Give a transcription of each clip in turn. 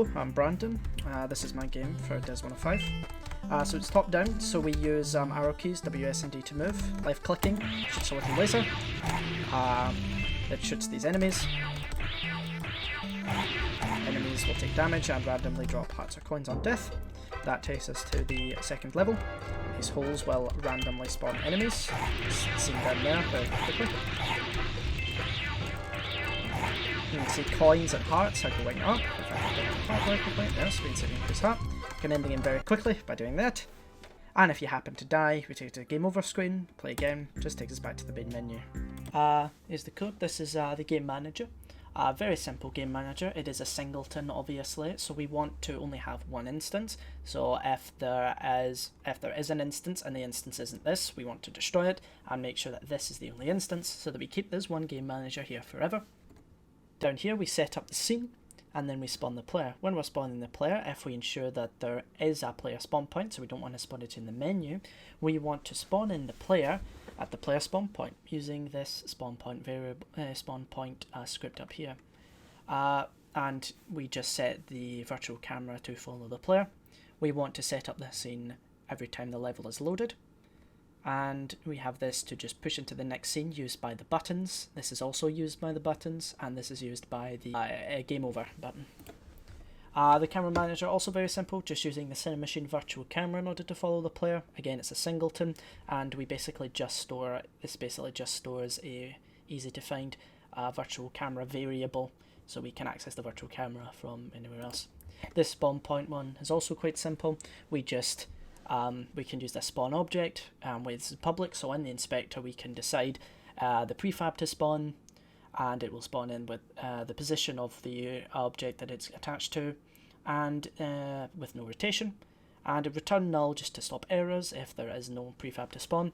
Hello, I'm Brandon. This is my game for Des105. So it's top down, so we use arrow keys, W, S and D to move. Left clicking shoots a little laser that shoots these enemies. Enemies will take damage and randomly drop hearts or coins on death. That takes us to the second level. These holes will randomly spawn enemies. It's seen down there very quickly. You can see coins and hearts are going up. If I can get the heart very quickly, there, screen saving increase heart. You can end the game very quickly by doing that. And if you happen to die, we take it to the game over screen, play again, just takes us back to the main menu. Here's the code. This is the game manager. Very simple game manager. It is a singleton, obviously, so we want to only have one instance. So if there is an instance and the instance isn't this, we want to destroy it and make sure that this is the only instance, so that we keep this one game manager here forever. Down here we set up the scene and then we spawn the player. When we're spawning the player, if we ensure that there is a player spawn point, so we don't want to spawn it in the menu, we want to spawn in the player at the player spawn point using this spawn point variable script up here. And we just set the virtual camera to follow the player. We want to set up the scene every time the level is loaded. And we have this to just push into the next scene used by the buttons. This is also used by the buttons, and this is used by the game over button. The camera manager, also very simple, just using the Cinemachine virtual camera in order to follow the player. Again, it's a singleton, and we basically just store, this basically just stores a easy to find virtual camera variable, so we can access the virtual camera from anywhere else. This spawn point one is also quite simple. We just we can use the spawn object, with public, so in the inspector we can decide the prefab to spawn, and it will spawn in with the position of the object that it's attached to, and with no rotation, and a return null just to stop errors if there is no prefab to spawn.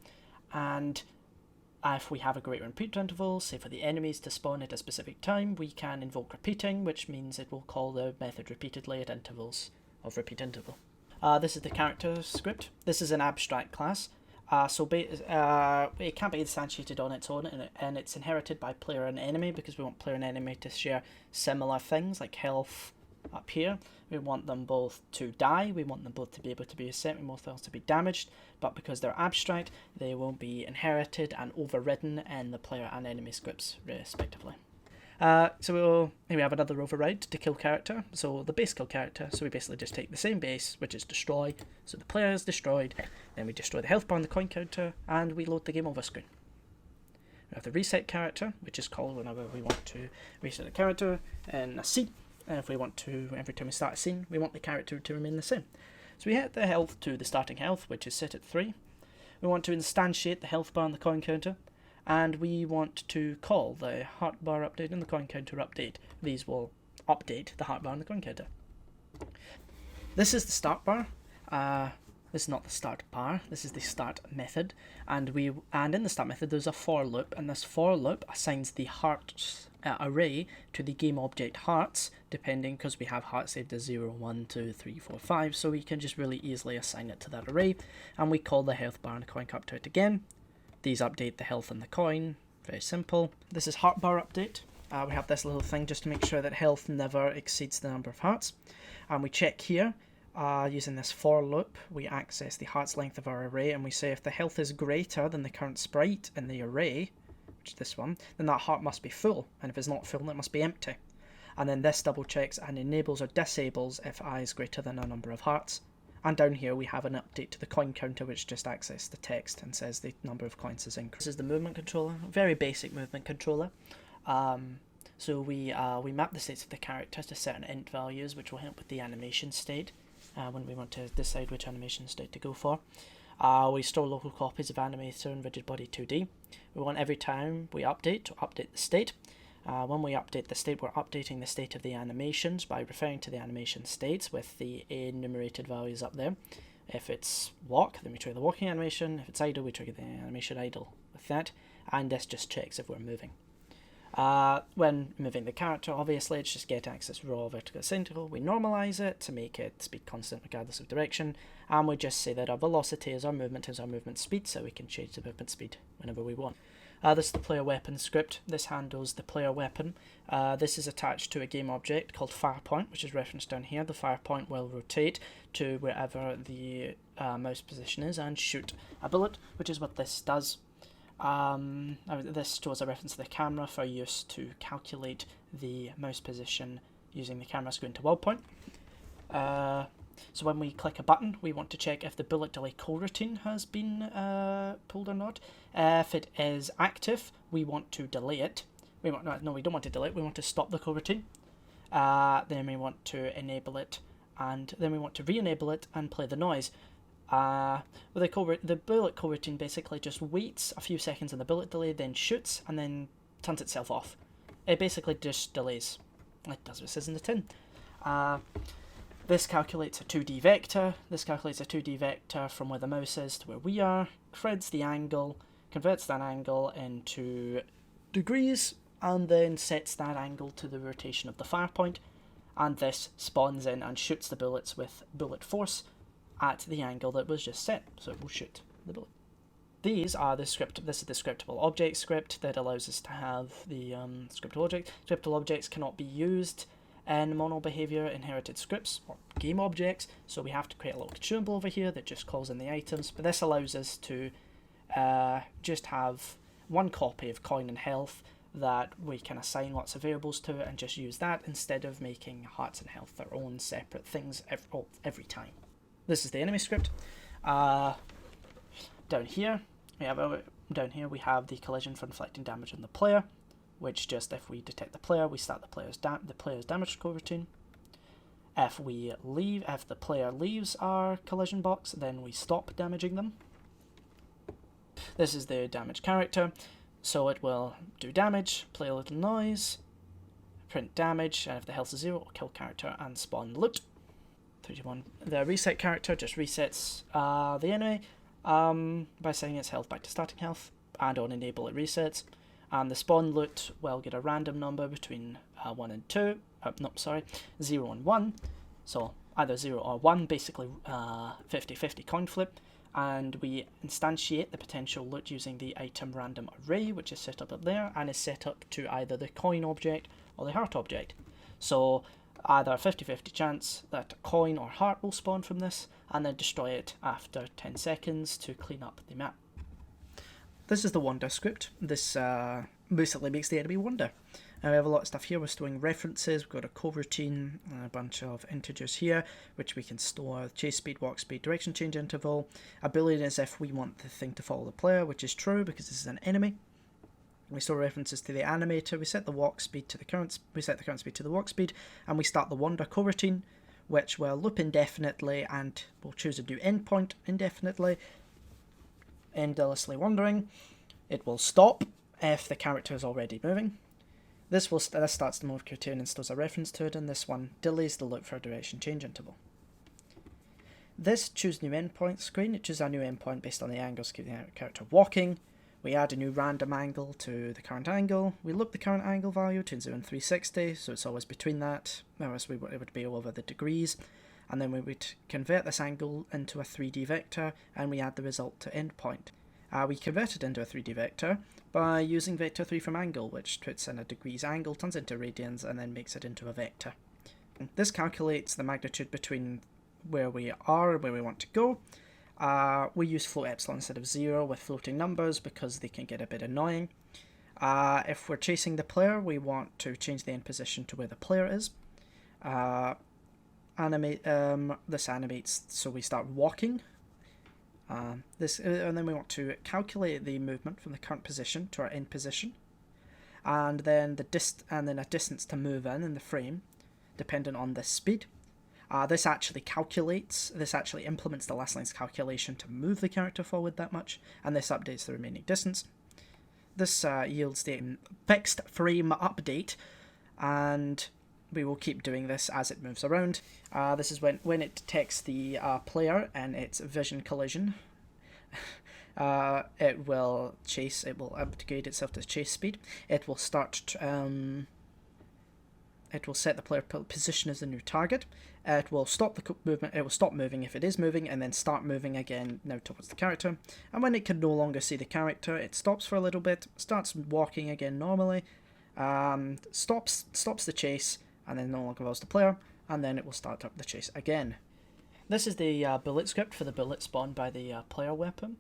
And if we have a greater repeat interval, say for the enemies to spawn at a specific time, we can invoke repeating, which means it will call the method repeatedly at intervals of repeat interval. This is the character script. This is an abstract class, so it can't be instantiated on its own, and it's inherited by player and enemy because we want player and enemy to share similar things like health up here. We want them both to die, we want them both to be able to be set, we want them to be damaged, but because they're abstract, they won't be inherited and overridden in the player and enemy scripts respectively. So here we have another override to kill character, so the base kill character, so we basically just take the same base, which is destroy, so the player is destroyed, then we destroy the health bar and the coin counter, and we load the game over screen. We have the reset character, which is called whenever we want to reset a character in a scene, and if we want to, every time we start a scene, we want the character to remain the same. So we hit the health to the starting health, which is set at 3. We want to instantiate the health bar and the coin counter, and we want to call the heart bar update and the coin counter update. These will update the heart bar and the coin counter. This is the start bar. This is not the start bar, this is the start method, and in the start method there's a for loop, and this for loop assigns the hearts array to the game object hearts, depending, because we have hearts saved as 0, 1, 2, 3, 4, 5, so we can just really easily assign it to that array, and we call the health bar and coin counter to it again. These update the health and the coin, very simple. This is heart bar update. We have this little thing just to make sure that health never exceeds the number of hearts, and we check here. Using this for loop, we access the hearts length of our array, and we say if the health is greater than the current sprite in the array, which is this one, then that heart must be full, and if it's not full, it must be empty. And then this double checks and enables or disables if I is greater than a number of hearts. And down here we have an update to the coin counter, which just accesses the text and says the number of coins is increased. This is the movement controller, very basic movement controller. So we map the states of the character to certain int values, which will help with the animation state. When we want to decide which animation state to go for. We store local copies of Animator and Rigid Body 2D. We want every time we update to update the state. When we update the state, we're updating the state of the animations by referring to the animation states with the enumerated values up there. If it's walk, then we trigger the walking animation. If it's idle, we trigger the animation idle with that. And this just checks if we're moving. When moving the character, obviously it's just get axis raw vertical center. We normalize it to make it speed constant regardless of direction, and we just say that our velocity is our movement speed, so we can change the movement speed whenever we want. This is the player weapon script. This handles the player weapon. This is attached to a game object called firepoint, which is referenced down here. The firepoint will rotate to wherever the mouse position is and shoot a bullet, which is what this does. This stores a reference to the camera for use to calculate the mouse position using the camera screen to world point. So when we click a button, we want to check if the bullet delay coroutine has been pulled or not. If it is active, we want to delay it. We don't want to delay it. We want to stop the coroutine. Then we want to enable it, and then we want to re-enable it and play the noise. The bullet coroutine basically just waits a few seconds on the bullet delay, then shoots, and then turns itself off. It basically just delays. It does what it says in the tin. This calculates a 2D vector. This calculates a 2D vector from where the mouse is to where we are, creds the angle, converts that angle into degrees, and then sets that angle to the rotation of the fire point, and this spawns in and shoots the bullets with bullet force at the angle that was just set, so it will shoot the bullet. These are the script. This is the scriptable object script that allows us to have the scriptable object. Scriptable objects cannot be used in mono behavior inherited scripts or game objects, so we have to create a little consumable over here that just calls in the items, but this allows us to just have one copy of coin and health that we can assign lots of variables to and just use that instead of making hearts and health their own separate things every time. This is the enemy script. Down here we have the collision for inflicting damage on the player, which just if we detect the player, we start the player's damage coroutine. If the player leaves our collision box, then we stop damaging them. This is the damage character, so it will do damage, play a little noise, print damage, and if the health is 0, it will kill character and spawn loot. 31. The reset character just resets the enemy by setting its health back to starting health, and on enable it resets. And the spawn loot will get a random number between 0 and 1, so either 0 or 1, basically 50-50 coin flip, and we instantiate the potential loot using the item random array, which is set up there, and is set up to either the coin object or the heart object. So either a 50-50 chance that a coin or heart will spawn from this, and then destroy it after 10 seconds to clean up the map. This is the wander script. This basically makes the enemy wander. We have a lot of stuff here. We're storing references. We've got a coroutine, a bunch of integers here, which we can store chase speed, walk speed, direction change interval. A boolean is if we want the thing to follow the player, which is true because this is an enemy. We store references to the animator. We set the walk speed to the current. We set the current speed to the walk speed, and we start the wander coroutine, which will loop indefinitely, and we'll choose a new endpoint indefinitely. Endlessly wandering. It will stop if the character is already moving. This starts the move coroutine and stores a reference to it, and this one delays the loop for a duration change interval. This choose new endpoint screen. It chooses a new endpoint based on the angles keeping the character walking. We add a new random angle to the current angle. We loop the current angle value to 0 and 360, so it's always between that, whereas it would be over the degrees. And then we would convert this angle into a 3D vector, and we add the result to endpoint. We convert it into a 3D vector by using vector 3 from angle, which puts in a degrees angle, turns into radians, and then makes it into a vector. This calculates the magnitude between where we are and where we want to go. We use float epsilon instead of 0 with floating numbers because they can get a bit annoying. If we're chasing the player, we want to change the end position to where the player is. This animates so we start walking. And then we want to calculate the movement from the current position to our end position, and then a distance to move in the frame, dependent on the speed. This actually implements the last line's calculation to move the character forward that much, and this updates the remaining distance. This yields the fixed frame update, and we will keep doing this as it moves around. This is when it detects the player and its vision collision. It will upgrade itself to chase speed. It will start it will set the player position as the new target. It will stop the movement. It will stop moving if it is moving, and then start moving again now towards the character. And when it can no longer see the character, it stops for a little bit, starts walking again normally, stops the chase, and then no longer follows the player, and then it will start up the chase again. This is the bullet script for the bullet spawned by the player weapon.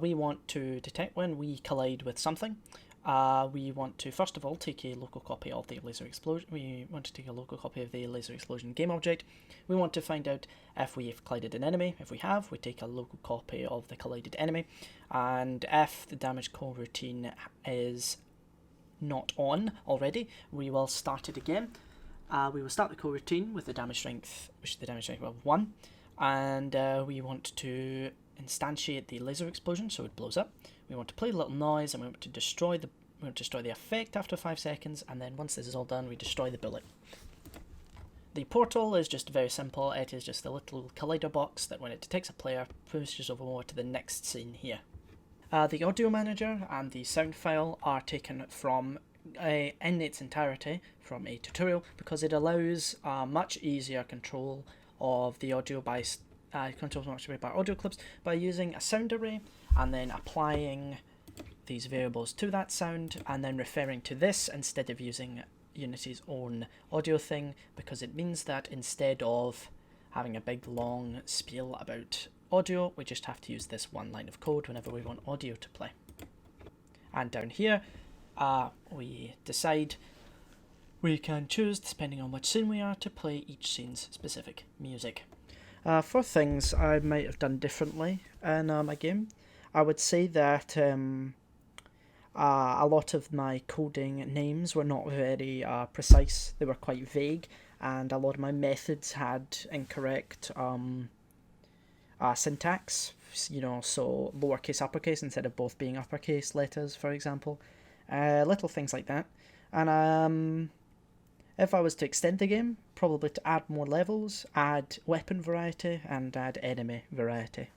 We want to detect when we collide with something. We want to first of all take a local copy of the laser explosion. We want to take a local copy of the laser explosion game object. We want to find out if we've collided an enemy. If we have, we take a local copy of the collided enemy, and if the damage coroutine is not on already, we will start it again. We will start the coroutine with the damage strength, which is the damage strength of 1, and we want to instantiate the laser explosion so it blows up. We want to play a little noise, and we want to destroy the effect after 5 seconds, and then once this is all done, we destroy the bullet. The portal is just very simple. It is just a little collider box that when it detects a player, pushes over to the next scene here. The audio manager and the sound file are taken from in its entirety from a tutorial, because it allows much easier control of the audio by audio clips by using a sound array and then applying these variables to that sound and then referring to this instead of using Unity's own audio thing, because it means that instead of having a big long spiel about audio, we just have to use this one line of code whenever we want audio to play. And down here we decide we can choose, depending on which scene we are, to play each scene's specific music. For things I might have done differently in my game, I would say that a lot of my coding names were not very precise. They were quite vague, and a lot of my methods had incorrect syntax, so lowercase uppercase instead of both being uppercase letters, for example. Little things like that. And if I was to extend the game, probably to add more levels, add weapon variety, and add enemy variety.